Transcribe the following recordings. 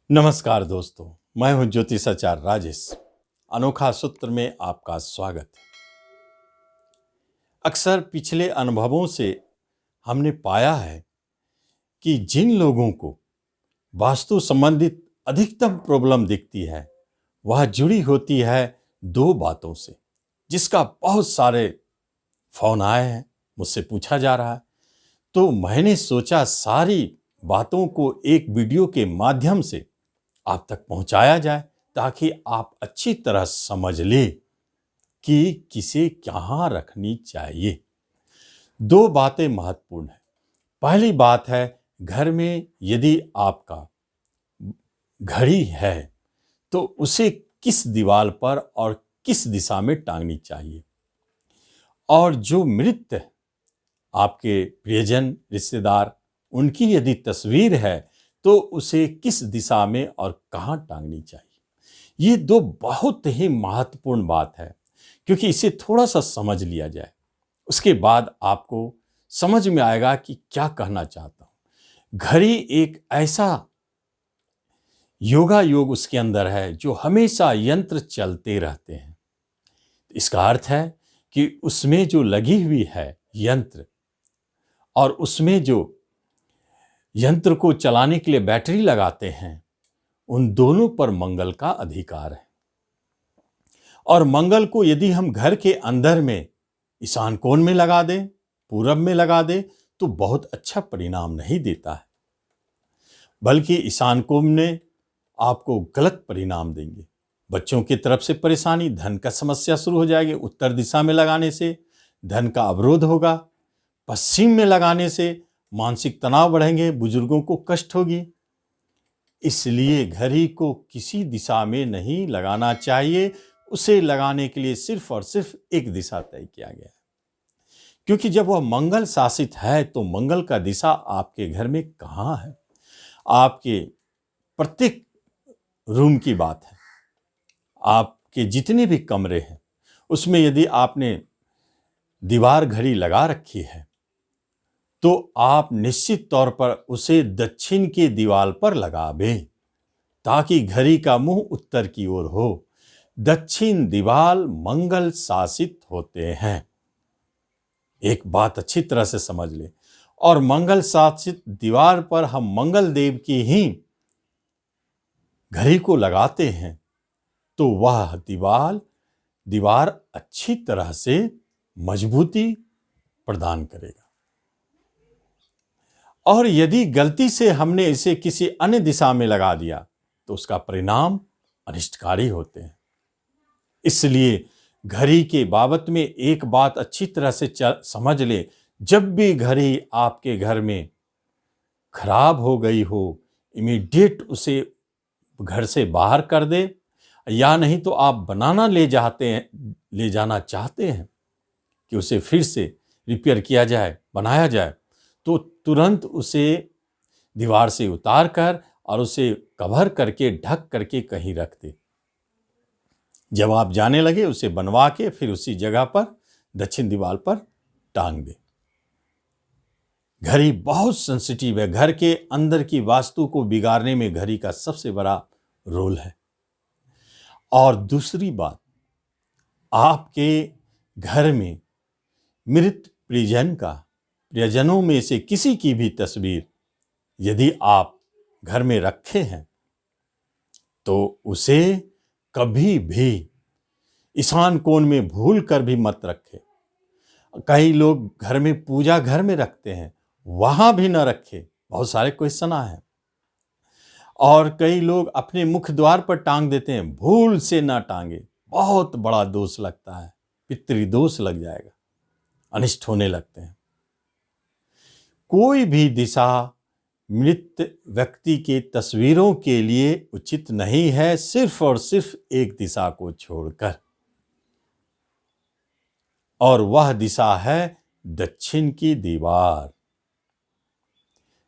नमस्कार दोस्तों, मैं हूं ज्योतिषाचार्य राजेश। अनोखा सूत्र में आपका स्वागत है। अक्सर पिछले अनुभवों से हमने पाया है कि जिन लोगों को वास्तु संबंधित अधिकतम प्रॉब्लम दिखती है, वह जुड़ी होती है दो बातों से, जिसका बहुत सारे फोन आए हैं, मुझसे पूछा जा रहा है। तो मैंने सोचा सारी बातों को एक वीडियो के माध्यम से आप तक पहुंचाया जाए, ताकि आप अच्छी तरह समझ लें कि किसे कहाँ रखनी चाहिए। दो बातें महत्वपूर्ण हैं। पहली बात है, घर में यदि आपका घड़ी है तो उसे किस दीवार पर और किस दिशा में टांगनी चाहिए, और जो मृत आपके प्रियजन रिश्तेदार, उनकी यदि तस्वीर है तो उसे किस दिशा में और कहाँ टांगनी चाहिए। ये दो बहुत ही महत्वपूर्ण बात है, क्योंकि इसे थोड़ा सा समझ लिया जाए, उसके बाद आपको समझ में आएगा कि क्या कहना चाहता हूं। घड़ी एक ऐसा योगा योग उसके अंदर है जो हमेशा यंत्र चलते रहते हैं। इसका अर्थ है कि उसमें जो लगी हुई है यंत्र, और उसमें जो यंत्र को चलाने के लिए बैटरी लगाते हैं, उन दोनों पर मंगल का अधिकार है। और मंगल को यदि हम घर के अंदर में ईशान कोण में लगा दें, पूरब में लगा दें, तो बहुत अच्छा परिणाम नहीं देता है, बल्कि ईशान कोण में आपको गलत परिणाम देंगे। बच्चों की तरफ से परेशानी, धन का समस्या शुरू हो जाएगी। उत्तर दिशा में लगाने से धन का अवरोध होगा। पश्चिम में लगाने से मानसिक तनाव बढ़ेंगे, बुजुर्गों को कष्ट होगी। इसलिए घड़ी को किसी दिशा में नहीं लगाना चाहिए। उसे लगाने के लिए सिर्फ और सिर्फ एक दिशा तय किया गया है, क्योंकि जब वह मंगल शासित है तो मंगल का दिशा आपके घर में कहाँ है। आपके प्रत्येक रूम की बात है, आपके जितने भी कमरे हैं उसमें यदि आपने दीवार घड़ी लगा रखी है तो आप निश्चित तौर पर उसे दक्षिण की दीवार पर लगावें, ताकि घड़ी का मुंह उत्तर की ओर हो। दक्षिण दीवार मंगल शासित होते हैं, एक बात अच्छी तरह से समझ ले। और मंगल शासित दीवार पर हम मंगल देव की ही घड़ी को लगाते हैं तो वह दीवार अच्छी तरह से मजबूती प्रदान करेगा। और यदि गलती से हमने इसे किसी अन्य दिशा में लगा दिया तो उसका परिणाम अनिष्टकारी होते हैं। इसलिए घड़ी के बाबत में एक बात अच्छी तरह से समझ ले, जब भी घड़ी आपके घर में खराब हो गई हो, इमीडिएट उसे घर से बाहर कर दे, या नहीं तो आप ले जाना चाहते हैं कि उसे फिर से रिपेयर किया जाए, बनाया जाए, तो तुरंत उसे दीवार से उतार कर और उसे कवर करके ढक करके कहीं रख दे। जब आप जाने लगे उसे बनवा के फिर उसी जगह पर दक्षिण दीवार पर टांग दे। घड़ी बहुत सेंसिटिव है। घर के अंदर की वास्तु को बिगाड़ने में घड़ी का सबसे बड़ा रोल है। और दूसरी बात, आपके घर में मृत प्रियजनों में से किसी की भी तस्वीर यदि आप घर में रखे हैं तो उसे कभी भी ईशान कोण में भूल कर भी मत रखें। कई लोग घर में पूजा घर में रखते हैं, वहां भी न रखें, बहुत सारे क्वेश्चन आए हैं। और कई लोग अपने मुख्य द्वार पर टांग देते हैं, भूल से ना टांगे, बहुत बड़ा दोष लगता है, पितृदोष लग जाएगा, अनिष्ट होने लगते हैं। कोई भी दिशा मृत व्यक्ति के तस्वीरों के लिए उचित नहीं है, सिर्फ और सिर्फ एक दिशा को छोड़कर, और वह दिशा है दक्षिण की दीवार।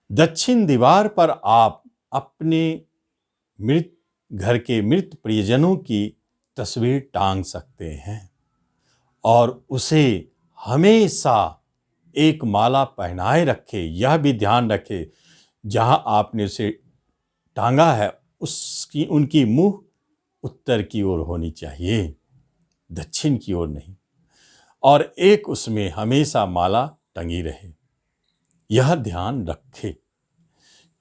दक्षिण दीवार पर आप अपने घर के मृत प्रियजनों की तस्वीर टांग सकते हैं, और उसे हमेशा एक माला पहनाए रखे। यह भी ध्यान रखे, जहां आपने उसे टांगा है उसकी उनकी मुंह उत्तर की ओर होनी चाहिए, दक्षिण की ओर नहीं। और एक उसमें हमेशा माला टंगी रहे, यह ध्यान रखे,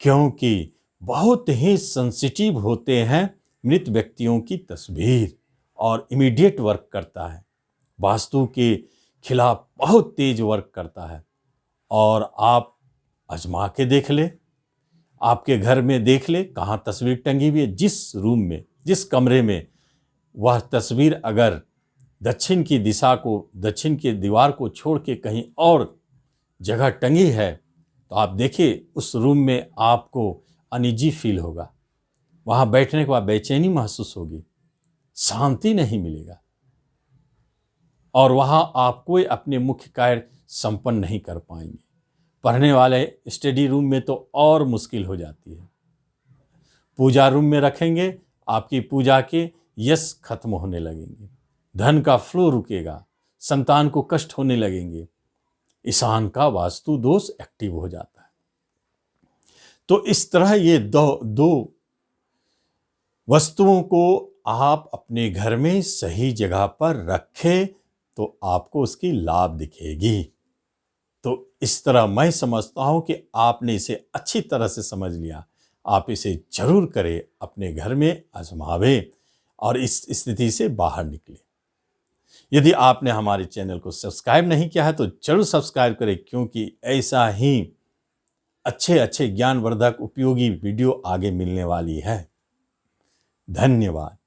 क्योंकि बहुत ही सेंसिटिव होते हैं मृत व्यक्तियों की तस्वीर और इमीडिएट वर्क करता है, वास्तु के खिलाफ बहुत तेज वर्क करता है। और आप आजमा के देख ले, आपके घर में देख ले कहाँ तस्वीर टंगी हुई है, जिस रूम में, जिस कमरे में वह तस्वीर अगर दक्षिण की दिशा को, दक्षिण की दीवार को छोड़ के कहीं और जगह टंगी है, तो आप देखिए उस रूम में आपको अनईजी फील होगा, वहाँ बैठने के बाद बेचैनी महसूस होगी, शांति नहीं मिलेगा, और वहाँ आप कोई अपने मुख्य कार्य संपन्न नहीं कर पाएंगे। पढ़ने वाले स्टडी रूम में तो और मुश्किल हो जाती है। पूजा रूम में रखेंगे, आपकी पूजा के यश खत्म होने लगेंगे, धन का फ्लो रुकेगा, संतान को कष्ट होने लगेंगे, ईशान का वास्तु दोष एक्टिव हो जाता है। तो इस तरह ये दो वस्तुओं को आप अपने घर में सही जगह पर रखें तो आपको उसकी लाभ दिखेगी। तो इस तरह मैं समझता हूं कि आपने इसे अच्छी तरह से समझ लिया। आप इसे जरूर करें, अपने घर में आजमावें और इस स्थिति से बाहर निकले। यदि आपने हमारे चैनल को सब्सक्राइब नहीं किया है तो जरूर सब्सक्राइब करें, क्योंकि ऐसा ही अच्छे ज्ञानवर्धक उपयोगी वीडियो आगे मिलने वाली है। धन्यवाद।